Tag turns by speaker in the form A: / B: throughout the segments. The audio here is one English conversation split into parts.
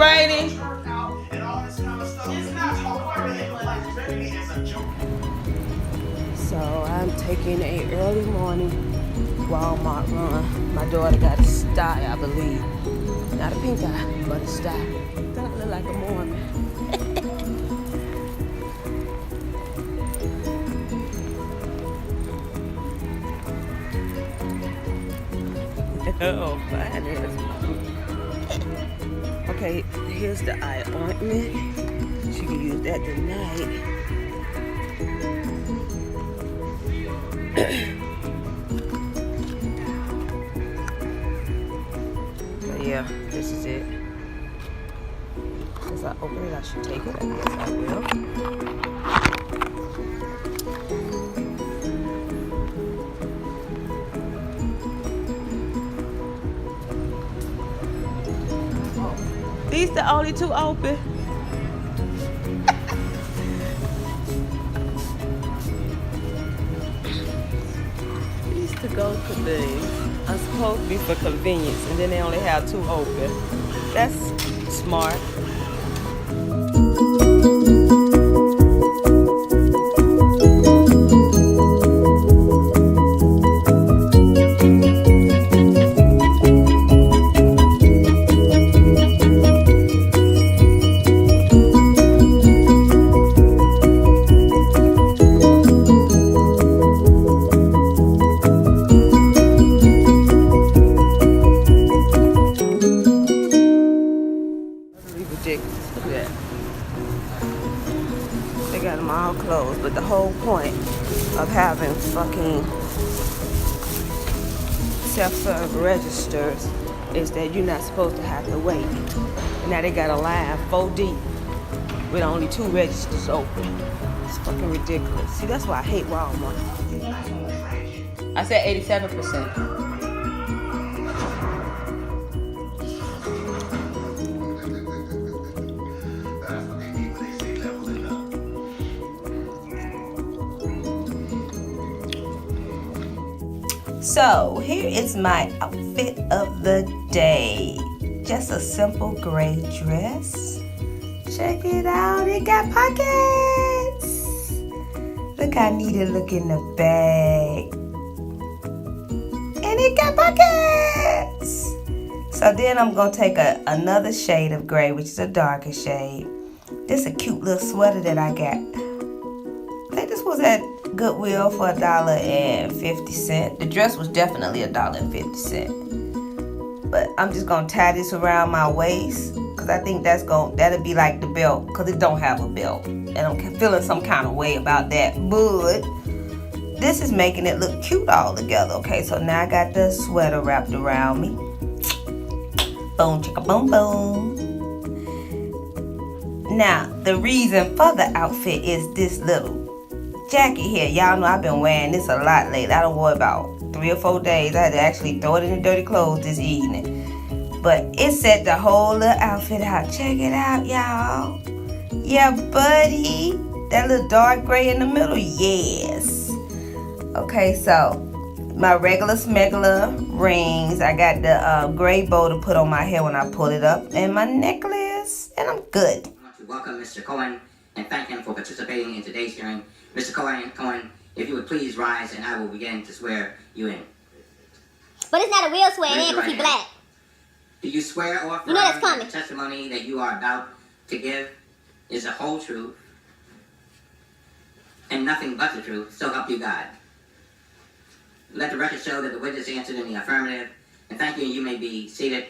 A: Whitey. So I'm taking a early morning Walmart run. My daughter got a sty, I believe. Not a pink eye, but a sty. Don't look like a Mormon. Oh, fine. Okay, here's the eye ointment. She can use that tonight. But yeah, this is it. As I open it, I should take it. I guess I will. These the only two open. These to-go things are supposed to be for convenience, and then they only have two open. That's smart. They got them all closed, but the whole point of having fucking self-serve registers is that you're not supposed to have to wait. And now they got a line 4 deep with only 2 registers open. It's fucking ridiculous. See, that's why I hate Walmart. I said 87%. So here is my outfit of the day. Just a simple gray dress. Check it out, it got pockets. Look how neat it look in the bag. And it got pockets. So then I'm gonna take another shade of gray, which is a darker shade. This is a cute little sweater that I got. I think this was at Goodwill for $1.50. The dress was definitely $1.50. But I'm just gonna tie this around my waist because I think that'll be like the belt because it don't have a belt. And I'm feeling some kind of way about that. But this is making it look cute all together. Okay, so now I got the sweater wrapped around me. Boom, chicka, boom, boom. Now, the reason for the outfit is this little jacket here. Y'all know I've been wearing this a lot lately. I don't wear about 3 or 4 days. I had to actually throw it in the dirty clothes this evening. But it set the whole little outfit out. Check it out, y'all. Yeah, buddy. That little dark gray in the middle. Yes. Okay, so my regular smegular rings. I got the gray bow to put on my hair when I pull it up. And my necklace. And I'm good.
B: I want to welcome Mr. Cohen and thank him for participating in today's hearing. Mr. Cohen, if you would please rise and I will begin to swear you in.
C: But it's not a real swear in because he's black.
B: Do you swear or affirm
C: that's coming.
B: that the testimony that you are about to give is the whole truth and nothing but the truth, so help you God? Let the record show that the witness answered in the affirmative, and thank you, you may be seated.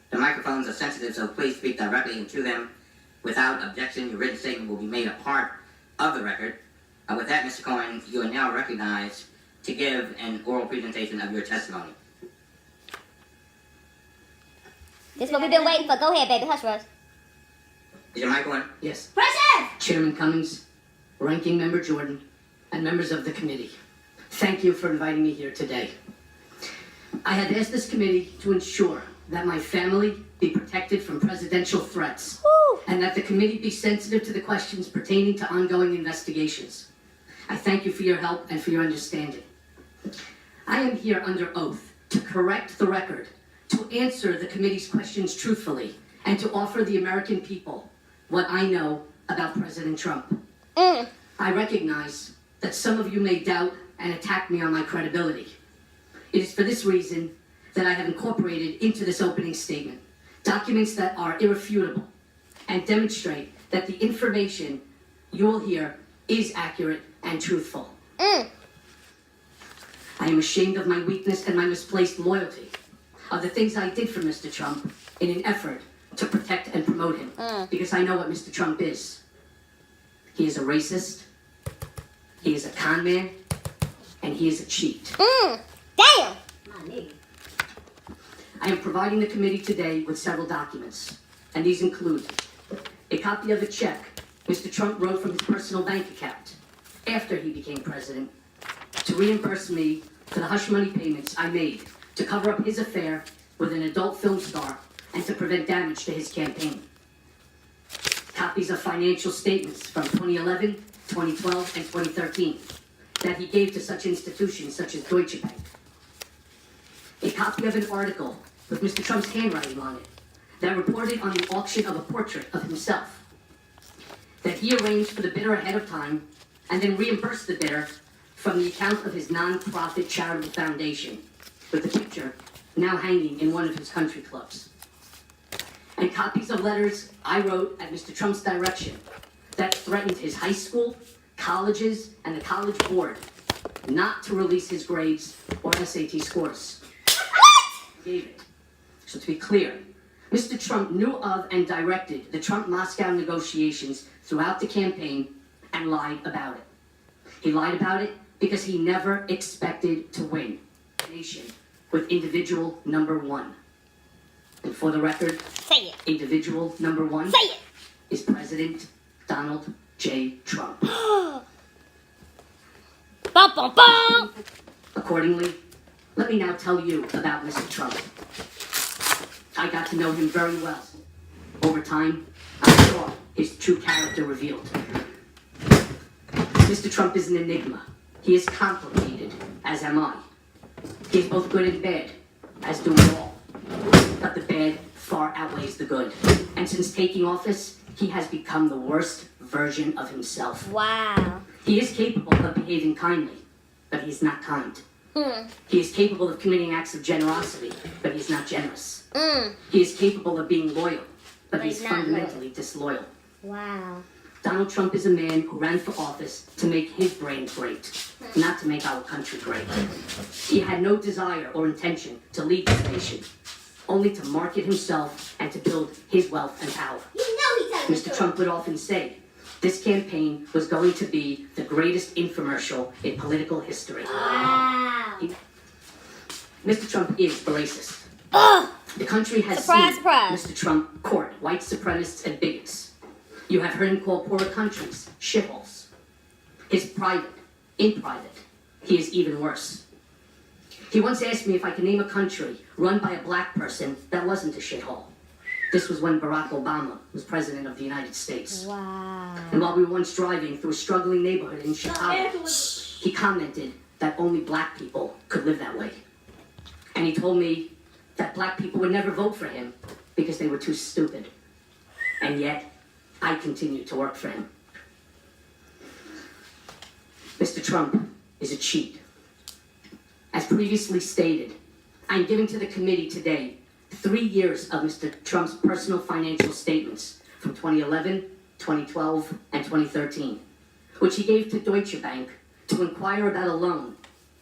B: The microphones are sensitive, so please speak directly into them. Without objection, your written statement will be made a part of the record. With that, Mr. Cohen, you are now recognized to give an oral presentation of your testimony.
C: This is what we've been waiting for. Go ahead, baby. Hush, Russ.
B: Is your mic on?
D: Yes.
C: Pressure!
D: Chairman Cummings, Ranking Member Jordan, and members of the committee, thank you for inviting me here today. I had asked this committee to ensure that my family be protected from presidential threats, and that the committee be sensitive to the questions pertaining to ongoing investigations. I thank you for your help and for your understanding. I am here under oath to correct the record, to answer the committee's questions truthfully, and to offer the American people what I know about President Trump. I recognize that some of you may doubt and attack me on my credibility. It is for this reason that I have incorporated into this opening statement documents that are irrefutable and demonstrate that the information you will hear is accurate and truthful. I am ashamed of my weakness and my misplaced loyalty, of the things I did for Mr. Trump in an effort to protect and promote him, because I know what Mr. Trump is. He is a racist, he is a con man, and he is a cheat.
C: Damn!
D: I am providing the committee today with several documents, and these include a copy of a check Mr. Trump wrote from his personal bank account after he became president to reimburse me for the hush money payments I made to cover up his affair with an adult film star and to prevent damage to his campaign. Copies of financial statements from 2011, 2012, and 2013 that he gave to such institutions such as Deutsche Bank. A copy of an article with Mr. Trump's handwriting on it that reported on the auction of a portrait of himself that he arranged for the bidder ahead of time and then reimbursed the bidder from the account of his non-profit charitable foundation, with the picture now hanging in one of his country clubs. And copies of letters I wrote at Mr. Trump's direction that threatened his high school, colleges, and the college board not to release his grades or SAT scores. Gave it. So to be clear, Mr. Trump knew of and directed the Trump-Moscow negotiations throughout the campaign and lied about it. He lied about it because he never expected to win the nation with individual number one. And for the record,
C: Say it.
D: individual number one
C: Say it.
D: is President Donald J. Trump.
C: Bum, bum, bum.
D: Accordingly, let me now tell you about Mr. Trump. I got to know him very well. Over time, I saw his true character revealed. Mr. Trump is an enigma. He is complicated, as am I. He is both good and bad, as do we all. But the bad far outweighs the good. And since taking office, he has become the worst version of himself.
C: Wow.
D: He is capable of behaving kindly, but he is not kind. He is capable of committing acts of generosity, but he is not generous. He is capable of being loyal, but he is
C: he's not
D: fundamentally disloyal.
C: Wow.
D: Donald Trump is a man who ran for office to make his brain great, not to make our country great. He had no desire or intention to lead this nation, only to market himself and to build his wealth and power. Mr. Trump would often say, this campaign was going to be the greatest infomercial in political history.
C: Wow.
D: Mr. Trump is a racist. The country has
C: Surprise,
D: seen
C: surprise.
D: Mr. Trump court white supremacists and bigots. You have heard him call poorer countries shitholes. In private, he is even worse. He once asked me if I could name a country run by a black person that wasn't a shithole. This was when Barack Obama was president of the United States.
C: Wow.
D: And while we were once driving through a struggling neighborhood in Chicago, he commented that only black people could live that way. And he told me that black people would never vote for him because they were too stupid. And yet, I continued to work for him. Mr. Trump is a cheat. As previously stated, I am giving to the committee today 3 years of Mr. Trump's personal financial statements from 2011, 2012, and 2013, which he gave to Deutsche Bank to inquire about a loan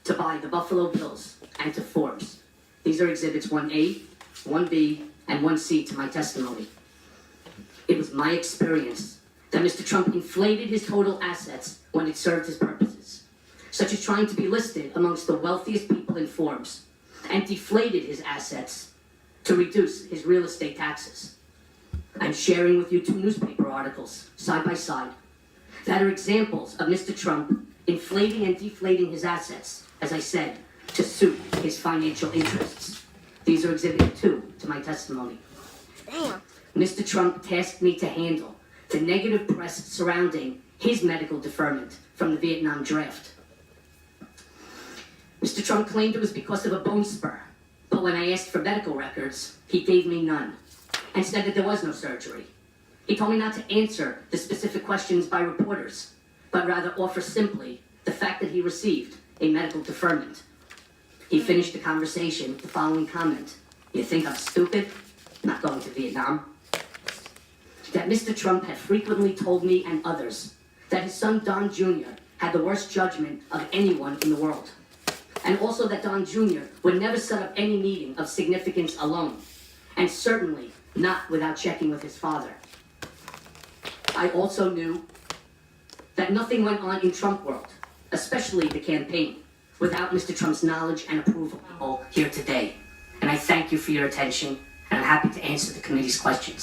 D: to buy the Buffalo Bills and to Forbes. These are exhibits 1A, 1B, and 1C to my testimony. It was my experience that Mr. Trump inflated his total assets when it served his purposes, such as trying to be listed amongst the wealthiest people in Forbes, and deflated his assets to reduce his real estate taxes. I'm sharing with you 2 newspaper articles, side by side, that are examples of Mr. Trump inflating and deflating his assets, as I said, to suit his financial interests. These are exhibit 2 to my testimony.
C: Damn.
D: Mr. Trump tasked me to handle the negative press surrounding his medical deferment from the Vietnam draft. Mr. Trump claimed it was because of a bone spur, but when I asked for medical records, he gave me none. and said that there was no surgery. He told me not to answer the specific questions by reporters, but rather offer simply the fact that he received a medical deferment. He finished the conversation with the following comment: "You think I'm stupid? Not going to Vietnam." That Mr. Trump had frequently told me and others that his son Don Jr. had the worst judgment of anyone in the world. And also that Don Jr. would never set up any meeting of significance alone, and certainly not without checking with his father. I also knew that nothing went on in Trump world, especially the campaign, without Mr. Trump's knowledge and approval. All here today. And I thank you for your attention, and I'm happy to answer the committee's questions.